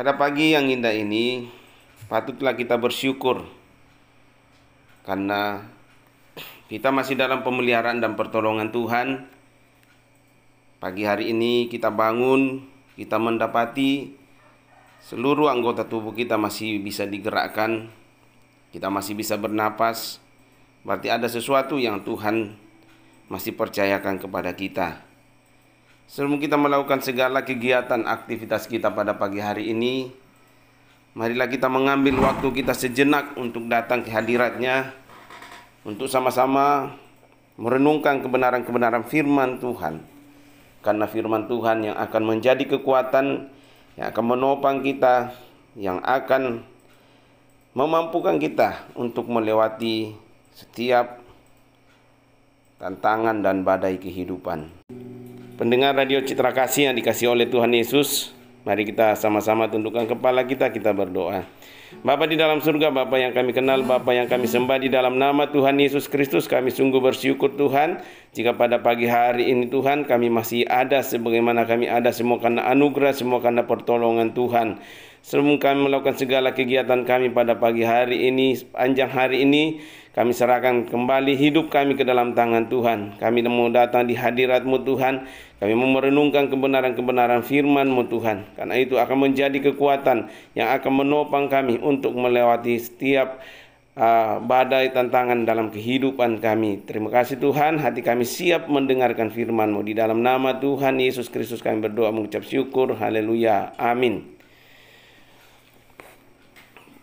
Pada pagi yang indah ini, patutlah kita bersyukur karena kita masih dalam pemeliharaan dan pertolongan Tuhan. Pagi hari ini kita bangun, kita mendapati seluruh anggota tubuh kita masih bisa digerakkan, kita masih bisa bernapas. Berarti ada sesuatu yang Tuhan masih percayakan kepada kita. Sebelum kita melakukan segala kegiatan aktivitas kita pada pagi hari ini, marilah kita mengambil waktu kita sejenak untuk datang ke hadirat-Nya, untuk sama-sama merenungkan kebenaran-kebenaran firman Tuhan. Karena firman Tuhan yang akan menjadi kekuatan, yang akan menopang kita, yang akan memampukan kita untuk melewati setiap tantangan dan badai kehidupan. Pendengar Radio Citra Kasih yang dikasihi oleh Tuhan Yesus, mari kita sama-sama tundukkan kepala kita berdoa. Bapa di dalam surga, Bapa yang kami kenal, Bapa yang kami sembah, di dalam nama Tuhan Yesus Kristus kami sungguh bersyukur Tuhan, jika pada pagi hari ini Tuhan kami masih ada sebagaimana kami ada, semua karena anugerah, semua karena pertolongan Tuhan. Sebelum kami melakukan segala kegiatan kami pada pagi hari ini, sepanjang hari ini, kami serahkan kembali hidup kami ke dalam tangan Tuhan. Kami mau datang di hadirat-Mu Tuhan. Kami mau merenungkan kebenaran-kebenaran firman-Mu Tuhan. Karena itu akan menjadi kekuatan yang akan menopang kami untuk melewati setiap badai tantangan dalam kehidupan kami. Terima kasih Tuhan, hati kami siap mendengarkan firman-Mu. Di dalam nama Tuhan Yesus Kristus kami berdoa mengucap syukur. Haleluya. Amin.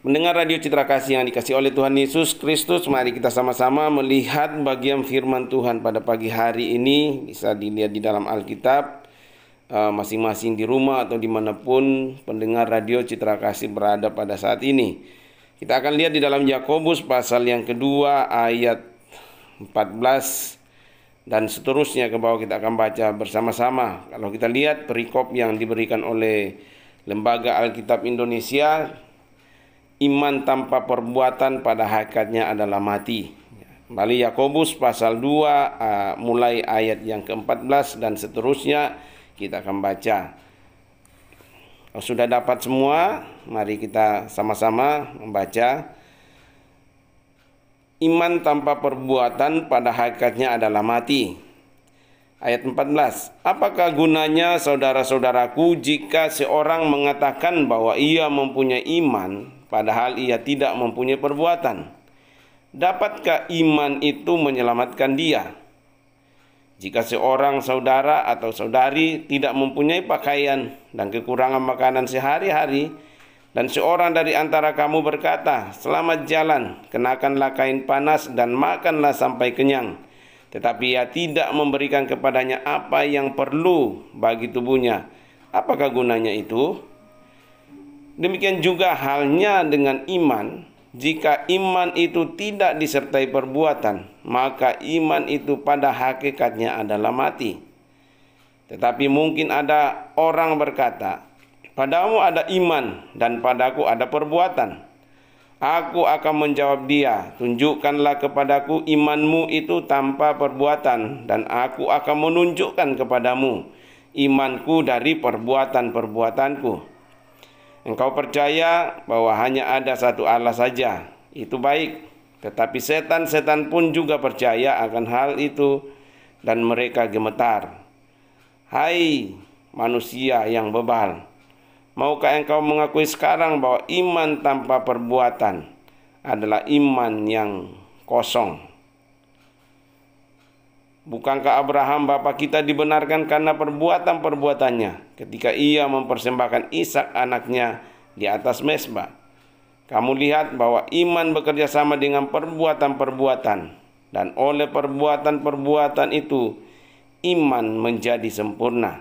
Mendengar Radio Citra Kasih yang dikasihi oleh Tuhan Yesus Kristus, mari kita sama-sama melihat bagian firman Tuhan pada pagi hari ini. Bisa dilihat di dalam Alkitab, masing-masing di rumah atau dimanapun pendengar Radio Citra Kasih berada pada saat ini. Kita akan lihat di dalam Yakobus pasal yang kedua ayat 14 dan seterusnya ke bawah, kita akan baca bersama-sama. Kalau kita lihat perikop yang diberikan oleh Lembaga Alkitab Indonesia, iman tanpa perbuatan pada hakikatnya adalah mati. Kembali Yakobus pasal 2 mulai ayat yang ke-14 dan seterusnya kita akan baca. Kalau sudah dapat semua, mari kita sama-sama membaca. Iman tanpa perbuatan pada hakikatnya adalah mati. Ayat 14. Apakah gunanya saudara-saudaraku jika seorang mengatakan bahwa ia mempunyai iman padahal ia tidak mempunyai perbuatan? Dapatkah iman itu menyelamatkan dia? Jika seorang saudara atau saudari tidak mempunyai pakaian dan kekurangan makanan sehari-hari, dan seorang dari antara kamu berkata, "Selamat jalan, kenakanlah kain panas dan makanlah sampai kenyang," tetapi ia tidak memberikan kepadanya apa yang perlu bagi tubuhnya, apakah gunanya itu? Demikian juga halnya dengan iman. Jika iman itu tidak disertai perbuatan, maka iman itu pada hakikatnya adalah mati. Tetapi mungkin ada orang berkata, "Padamu ada iman dan padaku ada perbuatan." Aku akan menjawab dia, "Tunjukkanlah kepadaku imanmu itu tanpa perbuatan, dan aku akan menunjukkan kepadamu imanku dari perbuatan-perbuatanku." Engkau percaya bahwa hanya ada satu Allah saja, itu baik. Tetapi setan-setan pun juga percaya akan hal itu, dan mereka gemetar. Hai manusia yang bebal, maukah engkau mengakui sekarang bahwa iman tanpa perbuatan adalah iman yang kosong? Bukankah Abraham bapa kita dibenarkan karena perbuatan-perbuatannya ketika ia mempersembahkan Ishak anaknya di atas mezbah? Kamu lihat bahwa iman bekerja sama dengan perbuatan-perbuatan, dan oleh perbuatan-perbuatan itu iman menjadi sempurna.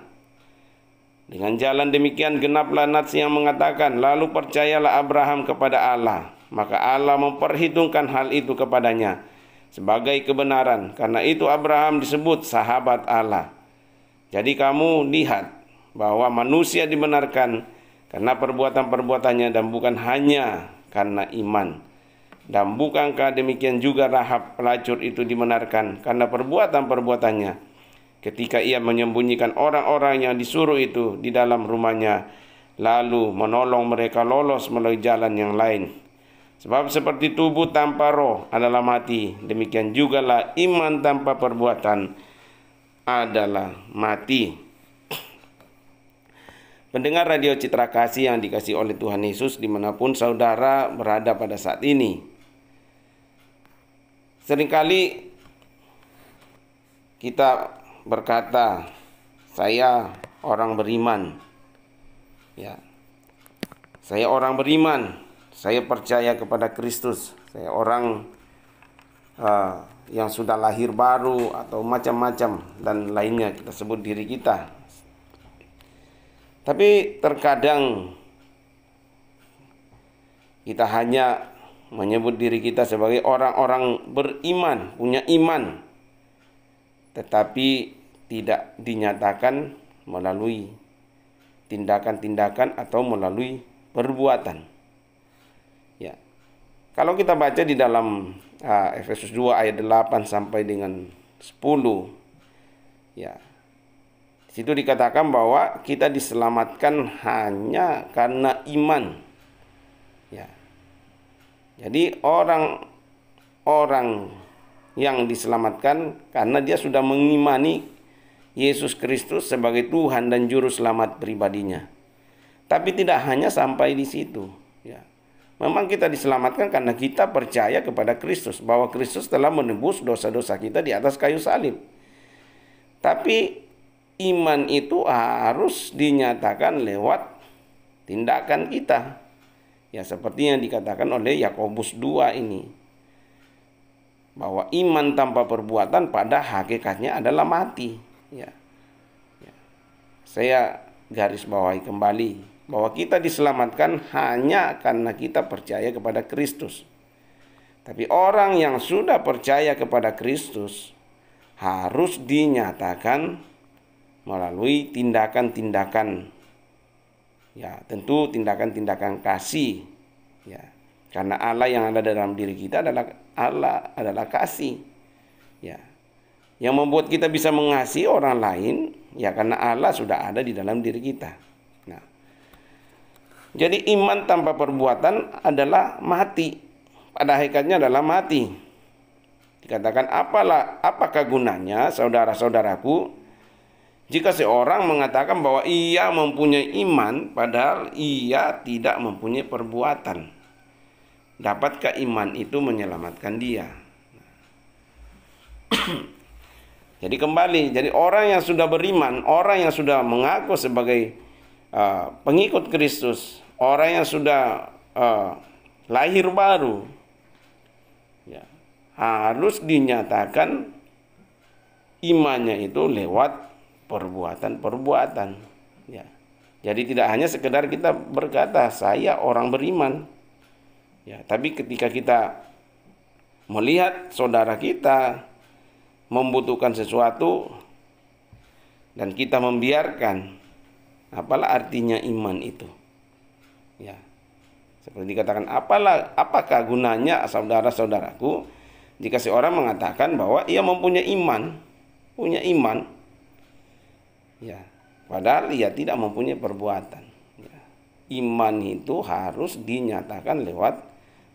Dengan jalan demikian genaplah nats yang mengatakan, "Lalu percayalah Abraham kepada Allah, maka Allah memperhitungkan hal itu kepadanya sebagai kebenaran. Karena itu Abraham disebut sahabat Allah." Jadi kamu lihat bahwa manusia dibenarkan karena perbuatan-perbuatannya dan bukan hanya karena iman. Dan bukankah demikian juga Rahab pelacur itu dibenarkan karena perbuatan-perbuatannya ketika ia menyembunyikan orang-orang yang disuruh itu di dalam rumahnya lalu menolong mereka lolos melalui jalan yang lain. Sebab seperti tubuh tanpa roh adalah mati, demikian jugalah iman tanpa perbuatan adalah mati. Pendengar Radio Citra Kasih yang dikasihi oleh Tuhan Yesus dimanapun saudara berada pada saat ini. Seringkali kita berkata, saya orang beriman. Ya, saya orang beriman. Saya percaya kepada Kristus. Saya orang yang sudah lahir baru atau macam-macam dan lainnya kita sebut diri kita. Tapi terkadang kita hanya menyebut diri kita sebagai orang-orang beriman, punya iman, tetapi tidak dinyatakan melalui tindakan-tindakan atau melalui perbuatan. Ya. Kalau kita baca di dalam Efesus 2 ayat 8 sampai dengan 10, ya, situ dikatakan bahwa kita diselamatkan hanya karena iman. Ya. Jadi orang yang diselamatkan karena dia sudah mengimani Yesus Kristus sebagai Tuhan dan Juru Selamat pribadinya. Tapi tidak hanya sampai di situ. Ya. Memang kita diselamatkan karena kita percaya kepada Kristus, bahwa Kristus telah menebus dosa-dosa kita di atas kayu salib. Tapi iman itu harus dinyatakan lewat tindakan kita. Ya, seperti yang dikatakan oleh Yakobus 2 ini. Bahwa iman tanpa perbuatan pada hakikatnya adalah mati. Ya. Ya. Saya garis bawahi kembali bahwa kita diselamatkan hanya karena kita percaya kepada Kristus. Tapi orang yang sudah percaya kepada Kristus harus dinyatakan melalui tindakan-tindakan, ya tentu tindakan-tindakan kasih, ya karena Allah yang ada dalam diri kita adalah kasih, ya yang membuat kita bisa mengasihi orang lain, ya karena Allah sudah ada di dalam diri kita. Nah, jadi iman tanpa perbuatan adalah mati, pada hakikatnya adalah mati. Dikatakan apakah gunanya saudara-saudaraku jika seorang mengatakan bahwa ia mempunyai iman padahal ia tidak mempunyai perbuatan? Dapatkah iman itu menyelamatkan dia? Jadi kembali, jadi orang yang sudah beriman, orang yang sudah mengaku sebagai pengikut Kristus, orang yang sudah lahir baru, ya, harus dinyatakan imannya itu lewat perbuatan-perbuatan. Ya. Jadi tidak hanya sekedar kita berkata saya orang beriman, ya, tapi ketika kita melihat saudara kita membutuhkan sesuatu dan kita membiarkan, apalah artinya iman itu? Ya. Seperti dikatakan, apakah gunanya saudara-saudaraku jika seorang mengatakan bahwa ia mempunyai iman, punya iman, ya, padahal ia tidak mempunyai perbuatan. Ya. Iman itu harus dinyatakan lewat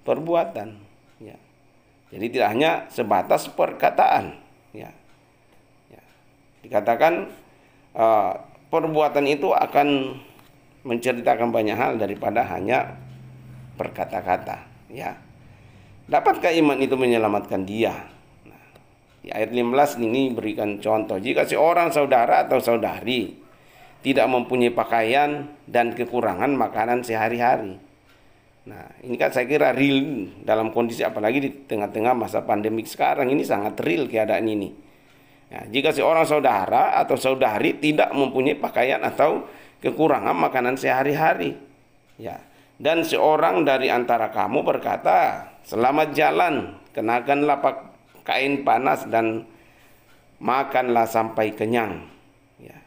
perbuatan. Ya. Jadi tidak hanya sebatas perkataan. Ya. Ya. Dikatakan perbuatan itu akan menceritakan banyak hal daripada hanya berkata-kata. Ya. Dapatkah iman itu menyelamatkan dia? Nah, di ayat 15 ini berikan contoh. Jika seorang saudara atau saudari tidak mempunyai pakaian dan kekurangan makanan sehari-hari. Nah, ini kan saya kira real dalam kondisi apalagi di tengah-tengah masa pandemik sekarang ini sangat real keadaan ini. Nah, jika seorang saudara atau saudari tidak mempunyai pakaian atau kekurangan makanan sehari-hari, ya, dan seorang dari antara kamu berkata, selamat jalan, kenakanlah kain panas dan makanlah sampai kenyang. Ya.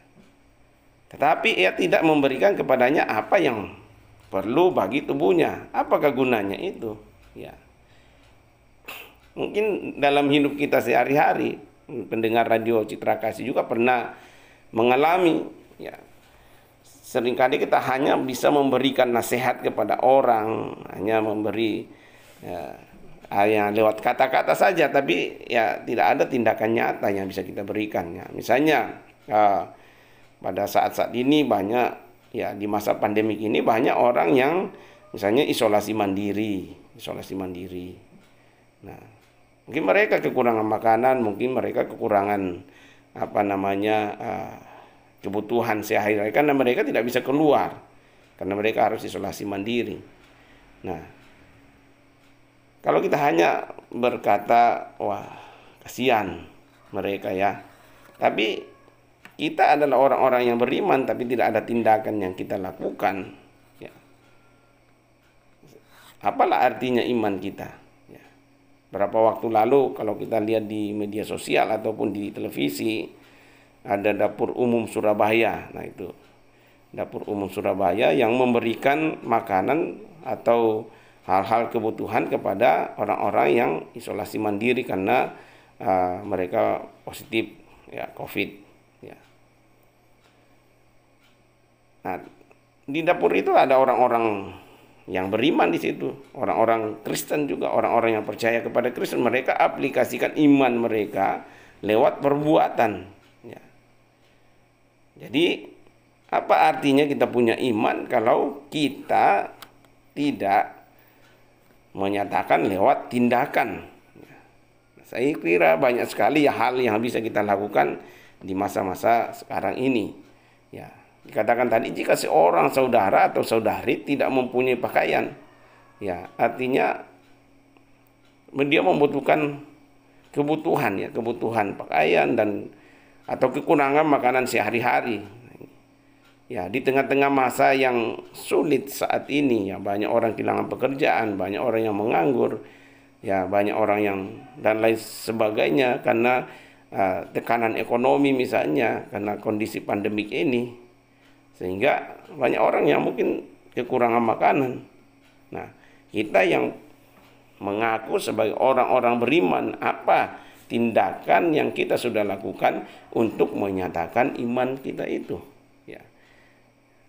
Tetapi ia tidak memberikan kepadanya apa yang perlu bagi tubuhnya. Apakah gunanya itu? Ya. Mungkin dalam hidup kita sehari-hari, pendengar Radio Citra Kasih juga pernah mengalami, ya, seringkali kita hanya bisa memberikan nasihat kepada orang, hanya memberi hanya lewat kata-kata saja, tapi ya tidak ada tindakan nyata yang bisa kita berikan. Ya, misalnya pada saat-saat ini banyak, ya di masa pandemik ini banyak orang yang misalnya isolasi mandiri. Nah, mungkin mereka kekurangan makanan, mungkin mereka kekurangan kebutuhan sehari-hari karena mereka tidak bisa keluar, karena mereka harus isolasi mandiri. Nah, kalau kita hanya berkata, wah kasihan mereka ya, tapi kita adalah orang-orang yang beriman, tapi tidak ada tindakan yang kita lakukan, ya. Apalah artinya iman kita? Ya. Berapa waktu lalu kalau kita lihat di media sosial ataupun di televisi, ada dapur umum Surabaya. Nah itu dapur umum Surabaya yang memberikan makanan atau hal-hal kebutuhan kepada orang-orang yang isolasi mandiri karena mereka positif ya COVID. Ya. Nah, di dapur itu ada orang-orang yang beriman di situ, orang-orang Kristen juga, orang-orang yang percaya kepada Kristen. Mereka aplikasikan iman mereka lewat perbuatan. Ya. Jadi apa artinya kita punya iman kalau kita tidak menyatakan lewat tindakan? Ya. Saya kira banyak sekali hal yang bisa kita lakukan di masa-masa sekarang ini. Ya. Dikatakan tadi, jika seorang saudara atau saudari tidak mempunyai pakaian, ya artinya dia membutuhkan kebutuhan pakaian dan atau kekurangan makanan sehari-hari. Ya, di tengah-tengah masa yang sulit saat ini, ya banyak orang kehilangan pekerjaan, banyak orang yang menganggur, ya banyak orang yang dan lain sebagainya karena tekanan ekonomi misalnya, karena kondisi pandemik ini. Sehingga banyak orang yang mungkin kekurangan makanan. Nah, kita yang mengaku sebagai orang-orang beriman, apa tindakan yang kita sudah lakukan untuk menyatakan iman kita itu? Ya,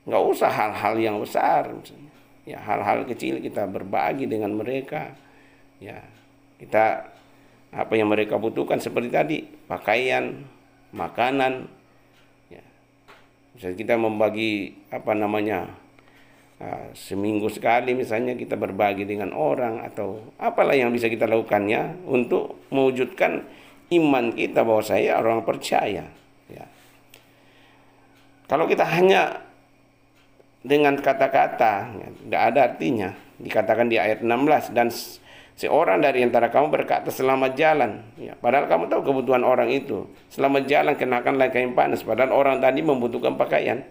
nggak usah hal-hal yang besar, misalnya. Ya, hal-hal kecil kita berbagi dengan mereka. Ya, kita apa yang mereka butuhkan seperti tadi, pakaian, makanan. Misalnya kita membagi seminggu sekali misalnya kita berbagi dengan orang atau apalah yang bisa kita lakukannya untuk mewujudkan iman kita bahwa saya orang percaya. Ya. Kalau kita hanya dengan kata-kata, ya, tidak ada artinya. Dikatakan di ayat 16, dan seorang dari antara kamu berkata selamat jalan, ya, padahal kamu tahu kebutuhan orang itu. Selamat jalan, kenakanlah kain panas, padahal orang tadi membutuhkan pakaian.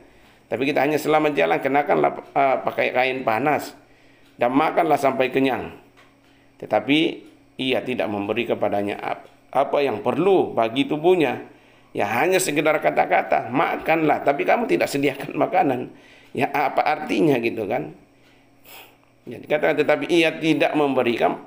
Tapi kita hanya selamat jalan, kenakanlah pakai kain panas dan makanlah sampai kenyang. Tetapi ia tidak memberi kepadanya apa yang perlu bagi tubuhnya. Ya hanya sekedar kata-kata, makanlah, tapi kamu tidak sediakan makanan. Ya apa artinya gitu kan? Ya, dikatakan tetapi ia tidak memberikan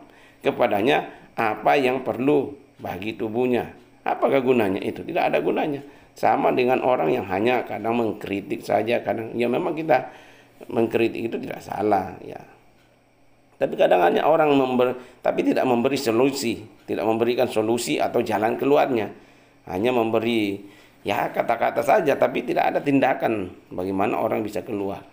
kepadanya apa yang perlu bagi tubuhnya. Apakah gunanya itu? Tidak ada gunanya. Sama dengan orang yang hanya kadang mengkritik saja, kadang ya memang kita mengkritik itu tidak salah ya. Tapi kadang hanya orang tapi tidak memberi solusi, tidak memberikan solusi atau jalan keluarnya. Hanya memberi ya kata-kata saja, tapi tidak ada tindakan bagaimana orang bisa keluar.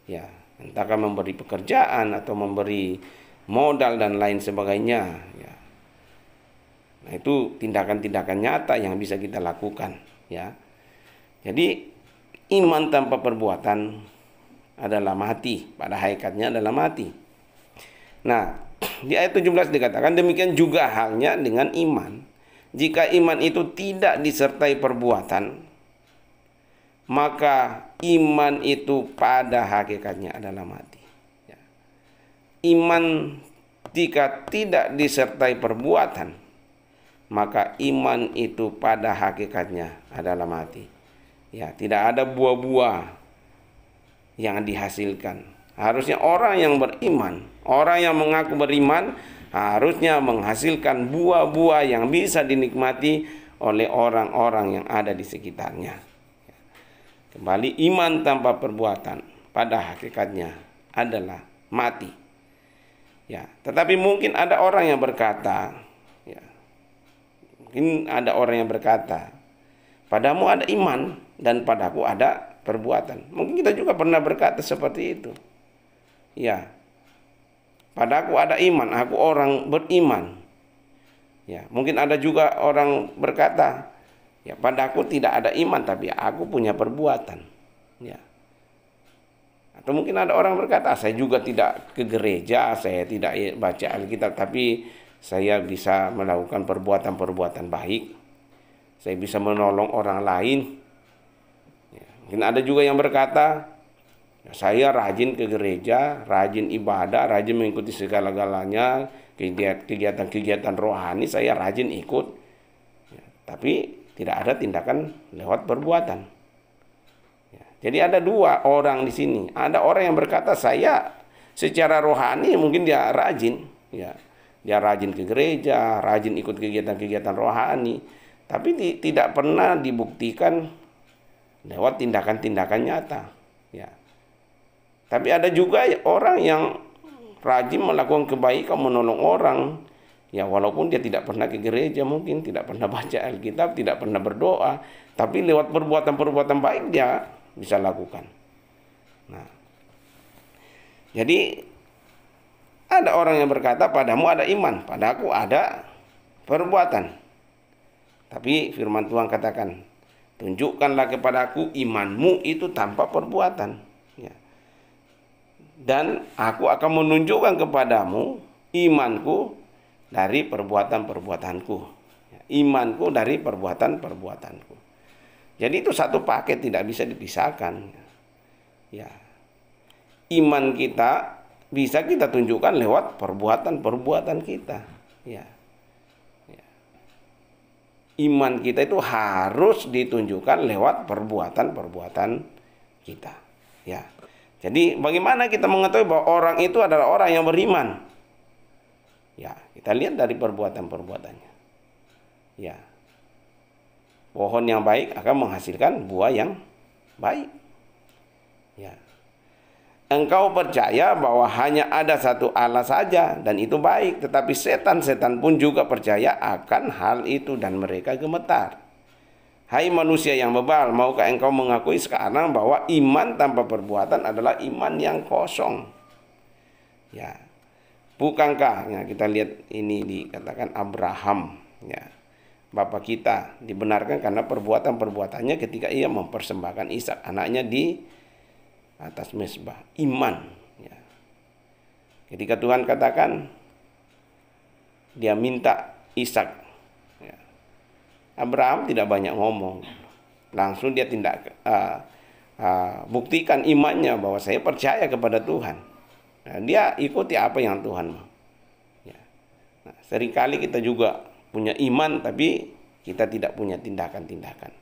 Ya, entahkah memberi pekerjaan atau memberi modal dan lain sebagainya ya. Nah, itu tindakan-tindakan nyata yang bisa kita lakukan ya. Jadi iman tanpa perbuatan adalah mati, pada hakikatnya adalah mati. Nah, di ayat 17 dikatakan demikian juga halnya dengan iman. Jika iman itu tidak disertai perbuatan, maka iman itu pada hakikatnya adalah mati. Iman jika tidak disertai perbuatan, maka iman itu pada hakikatnya adalah mati. Ya, tidak ada buah-buah yang dihasilkan. Harusnya orang yang beriman, orang yang mengaku beriman, harusnya menghasilkan buah-buah yang bisa dinikmati oleh orang-orang yang ada di sekitarnya. Kembali, iman tanpa perbuatan pada hakikatnya adalah mati. Ya, tetapi mungkin ada orang yang berkata, ya, mungkin ada orang yang berkata, padamu ada iman dan padaku ada perbuatan. Mungkin kita juga pernah berkata seperti itu. Ya, padaku ada iman, aku orang beriman. Ya, mungkin ada juga orang berkata, ya, padaku tidak ada iman tapi aku punya perbuatan. Ya. Atau mungkin ada orang berkata, saya juga tidak ke gereja, saya tidak baca Alkitab, tapi saya bisa melakukan perbuatan-perbuatan baik. Saya bisa menolong orang lain. Ya. Mungkin ada juga yang berkata, ya, saya rajin ke gereja, rajin ibadah, rajin mengikuti segala-galanya, kegiatan-kegiatan rohani saya rajin ikut. Ya, tapi tidak ada tindakan lewat perbuatan. Ya, jadi ada dua orang di sini. Ada orang yang berkata saya secara rohani mungkin dia rajin, ya, dia rajin ke gereja, rajin ikut kegiatan-kegiatan rohani, tapi tidak pernah dibuktikan lewat tindakan-tindakan nyata. Ya. Tapi ada juga orang yang rajin melakukan kebaikan, menolong orang. Ya, walaupun dia tidak pernah ke gereja, mungkin tidak pernah baca Alkitab, tidak pernah berdoa, tapi lewat perbuatan-perbuatan baik dia bisa lakukan. Nah, jadi ada orang yang berkata, padamu ada iman, padaku ada perbuatan. Tapi firman Tuhan katakan, tunjukkanlah kepadaku imanmu itu tanpa perbuatan. Ya. Dan aku akan menunjukkan kepadamu imanku dari perbuatan-perbuatanku. Imanku dari perbuatan-perbuatanku. Jadi itu satu paket, tidak bisa dipisahkan. Ya. Iman kita bisa kita tunjukkan lewat perbuatan-perbuatan kita. Ya. Ya. Iman kita itu harus ditunjukkan lewat perbuatan-perbuatan kita. Ya. Jadi bagaimana kita mengetahui bahwa orang itu adalah orang yang beriman? Ya, kita lihat dari perbuatan-perbuatannya. Ya. Pohon yang baik akan menghasilkan buah yang baik. Ya. Engkau percaya bahwa hanya ada satu Allah saja dan itu baik, tetapi setan-setan pun juga percaya akan hal itu dan mereka gemetar. Hai manusia yang bebal, maukah engkau mengakui sekarang bahwa iman tanpa perbuatan adalah iman yang kosong? Ya. Bukankah, ya, kita lihat ini dikatakan Abraham, ya, Bapak kita dibenarkan karena perbuatan-perbuatannya ketika ia mempersembahkan Ishak anaknya di atas mezbah iman. Ya. Ketika Tuhan katakan dia minta Ishak, ya, Abraham tidak banyak ngomong, langsung dia buktikan imannya bahwa saya percaya kepada Tuhan. Nah, dia ikuti apa yang Tuhan mau. Ya. Nah, seringkali kita juga punya iman, tapi kita tidak punya tindakan-tindakan.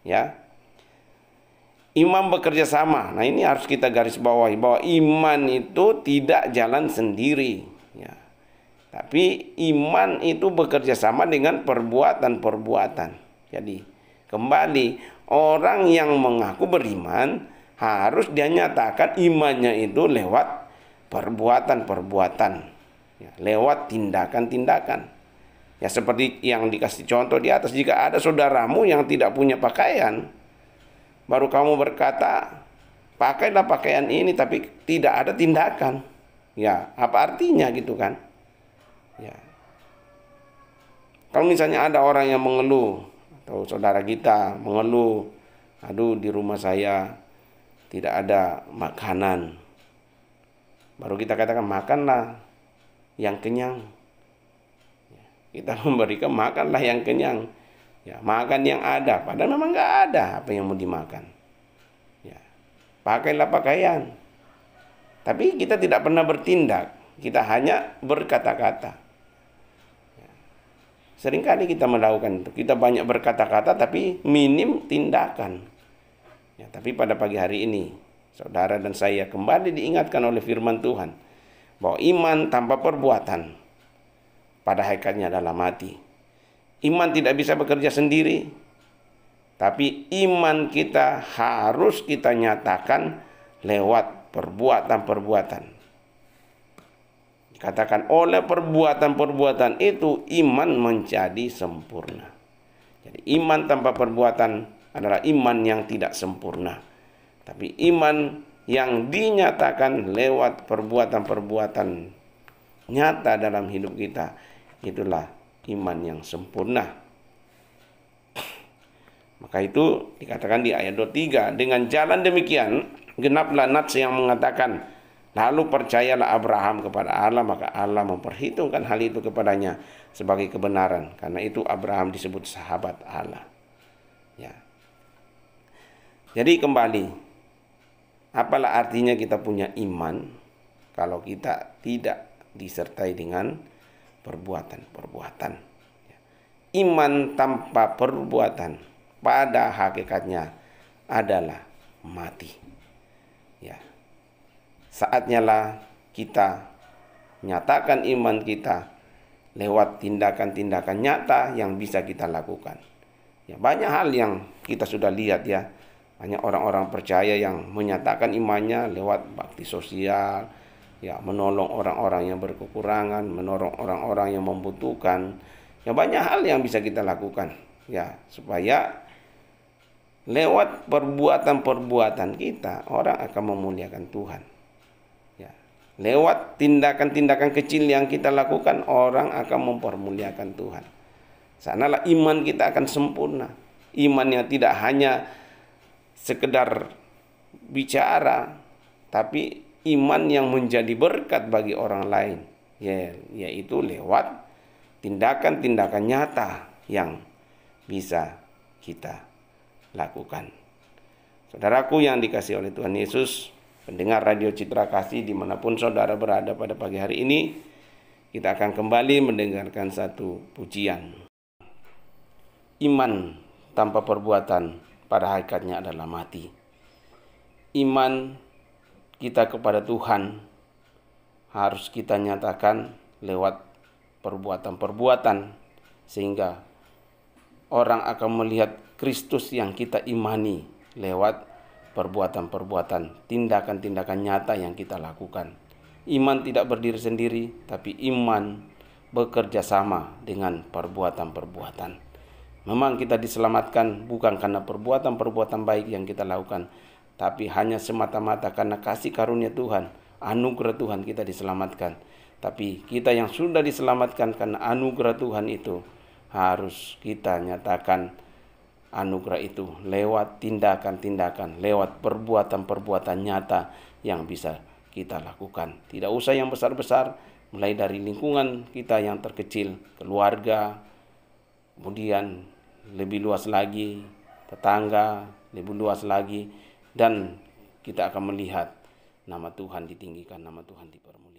Ya, iman bekerja sama. Nah, ini harus kita garis bawahi bahwa iman itu tidak jalan sendiri. Ya. Tapi iman itu bekerja sama dengan perbuatan-perbuatan. Jadi kembali, orang yang mengaku beriman harus dia nyatakan imannya itu lewat perbuatan-perbuatan, ya, lewat tindakan-tindakan. Ya, seperti yang dikasih contoh di atas, jika ada saudaramu yang tidak punya pakaian, baru kamu berkata, pakailah pakaian ini, tapi tidak ada tindakan. Ya, apa artinya gitu kan? Ya. Kalau misalnya ada orang yang mengeluh, atau saudara kita mengeluh, aduh di rumah saya tidak ada makanan. Baru kita katakan makanlah yang kenyang. Kita memberikan makanlah yang kenyang. Ya, makan yang ada. Padahal memang nggak ada apa yang mau dimakan. Ya, pakailah pakaian. Tapi kita tidak pernah bertindak. Kita hanya berkata-kata. Ya. Seringkali kita melakukan itu. Kita banyak berkata-kata tapi minim tindakan. Ya, tapi pada pagi hari ini saudara dan saya kembali diingatkan oleh firman Tuhan bahwa iman tanpa perbuatan pada hakikatnya adalah mati. Iman tidak bisa bekerja sendiri. Tapi iman kita harus kita nyatakan lewat perbuatan-perbuatan. Katakan oleh perbuatan-perbuatan itu iman menjadi sempurna. Jadi iman tanpa perbuatan adalah iman yang tidak sempurna. Tapi iman yang dinyatakan lewat perbuatan-perbuatan nyata dalam hidup kita, itulah iman yang sempurna. Maka itu dikatakan di ayat 23, dengan jalan demikian genaplah nats yang mengatakan, lalu percayalah Abraham kepada Allah, maka Allah memperhitungkan hal itu kepadanya sebagai kebenaran. Karena itu Abraham disebut sahabat Allah. Ya. Jadi kembali, apalah artinya kita punya iman kalau kita tidak disertai dengan perbuatan-perbuatan. Iman tanpa perbuatan pada hakikatnya adalah mati. Ya. Saatnya lah kita nyatakan iman kita lewat tindakan-tindakan nyata yang bisa kita lakukan. Ya, banyak hal yang kita sudah lihat ya. Banyak orang-orang percaya yang menyatakan imannya lewat bakti sosial, ya, menolong orang-orang yang berkekurangan, menolong orang-orang yang membutuhkan. Ya, banyak hal yang bisa kita lakukan ya, supaya lewat perbuatan-perbuatan kita orang akan memuliakan Tuhan. Ya. Lewat tindakan-tindakan kecil yang kita lakukan orang akan mempermuliakan Tuhan. Sanalah iman kita akan sempurna. Iman yang tidak hanya sekedar bicara, tapi iman yang menjadi berkat bagi orang lain, yaitu lewat tindakan-tindakan nyata yang bisa kita lakukan. Saudaraku yang dikasihi oleh Tuhan Yesus, pendengar Radio Citra Kasih dimanapun saudara berada pada pagi hari ini, kita akan kembali mendengarkan satu pujian. Iman tanpa perbuatan pada hakikatnya adalah mati. Iman kita kepada Tuhan harus kita nyatakan lewat perbuatan-perbuatan, sehingga orang akan melihat Kristus yang kita imani lewat perbuatan-perbuatan, tindakan-tindakan nyata yang kita lakukan. Iman tidak berdiri sendiri, tapi iman bekerja sama dengan perbuatan-perbuatan. Memang kita diselamatkan bukan karena perbuatan-perbuatan baik yang kita lakukan, tapi hanya semata-mata karena kasih karunia Tuhan, anugerah Tuhan kita diselamatkan. Tapi kita yang sudah diselamatkan karena anugerah Tuhan itu, harus kita nyatakan anugerah itu lewat tindakan-tindakan, lewat perbuatan-perbuatan nyata yang bisa kita lakukan. Tidak usah yang besar-besar, mulai dari lingkungan kita yang terkecil, keluarga, kemudian lebih luas lagi, tetangga, lebih luas lagi, dan kita akan melihat nama Tuhan ditinggikan, nama Tuhan dipermuliakan.